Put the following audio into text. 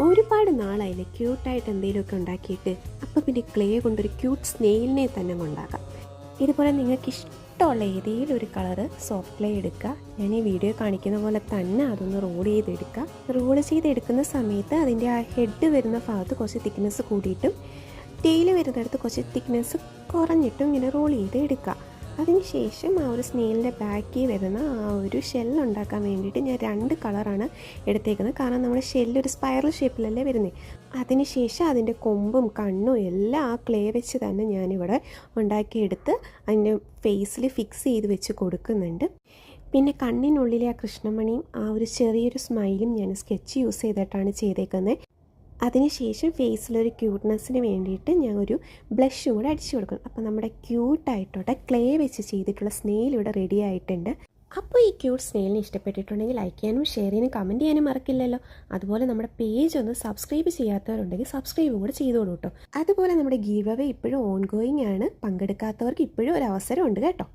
ഒരുപാട് നാളായില്ലേ ക്യൂട്ടായിട്ട് എന്തെങ്കിലുമൊക്കെ ഉണ്ടാക്കിയിട്ട്. അപ്പോൾ പിന്നെ ക്ലേ കൊണ്ടൊരു ക്യൂട്ട് സ്നെയിലിനെ തന്നെ ഉണ്ടാക്കാം. ഇതുപോലെ നിങ്ങൾക്ക് ഇഷ്ടമുള്ള ഏതെങ്കിലും ഒരു കളറ് സോഫ്റ്റ് ക്ലേ എടുക്കുക. ഞാൻ ഈ വീഡിയോ കാണിക്കുന്ന പോലെ തന്നെ അതൊന്ന് റോൾ ചെയ്തെടുക്കുക. റോൾ ചെയ്തെടുക്കുന്ന സമയത്ത് അതിൻ്റെ ആ ഹെഡ് വരുന്ന ഭാഗത്ത് കുറച്ച് തിക്നെസ് കൂടിയിട്ടും ടെയിൽ വരുന്നിടത്ത് കുറച്ച് തിക്നെസ് കുറഞ്ഞിട്ടും ഇങ്ങനെ റോൾ ചെയ്ത് എടുക്കുക. അതിനുശേഷം ആ ഒരു സ്നെയിലിൻ്റെ ബാക്കിൽ വരുന്ന ആ ഒരു ഷെല്ലുണ്ടാക്കാൻ വേണ്ടിയിട്ട് ഞാൻ 2 കളറാണ് എടുത്തേക്കുന്നത്. കാരണം നമ്മുടെ ഷെല്ലൊരു സ്പൈറൽ ഷേപ്പിലല്ലേ വരുന്നത്. അതിനുശേഷം അതിൻ്റെ കൊമ്പും കണ്ണും എല്ലാം ആ ക്ലേ വെച്ച് തന്നെ ഞാനിവിടെ ഉണ്ടാക്കിയെടുത്ത് അതിൻ്റെ ഫേസിൽ ഫിക്സ് ചെയ്ത് വെച്ച് കൊടുക്കുന്നുണ്ട്. പിന്നെ കണ്ണിനുള്ളിലെ ആ കൃഷ്ണമണിയും ആ ഒരു ചെറിയൊരു സ്മൈലും ഞാൻ സ്കെച്ച് യൂസ് ചെയ്തിട്ടാണ് ചെയ്തേക്കുന്നത്. അതിനുശേഷം ഫേസിലൊരു ക്യൂട്ട്നെസ്സിന് വേണ്ടിയിട്ട് ഞാൻ ഒരു ബ്ലഷും കൂടെ അടിച്ചു കൊടുക്കും. അപ്പോൾ നമ്മുടെ ക്യൂട്ടായിട്ടോട്ടെ ക്ലേ വെച്ച് ചെയ്തിട്ടുള്ള സ്നെയിൽ ഇവിടെ റെഡി ആയിട്ടുണ്ട്. അപ്പോൾ ഈ ക്യൂട്ട് സ്നെയിലിനെ ഇഷ്ടപ്പെട്ടിട്ടുണ്ടെങ്കിൽ ലൈക്ക് ചെയ്യാനും ഷെയർ ചെയ്യാനും കമൻറ്റ് ചെയ്യാനും മറക്കില്ലല്ലോ. അതുപോലെ നമ്മുടെ പേജ് ഒന്ന് സബ്സ്ക്രൈബ് ചെയ്യാത്തവരുണ്ടെങ്കിൽ സബ്സ്ക്രൈബും കൂടെ ചെയ്തോളൂ കേട്ടോ. അതുപോലെ നമ്മുടെ ഗീവ് അവേ ഇപ്പോഴും ഓൺ ഗോയിങ് ആണ്. പങ്കെടുക്കാത്തവർക്ക് ഇപ്പോഴും ഒരു അവസരം ഉണ്ട് കേട്ടോ.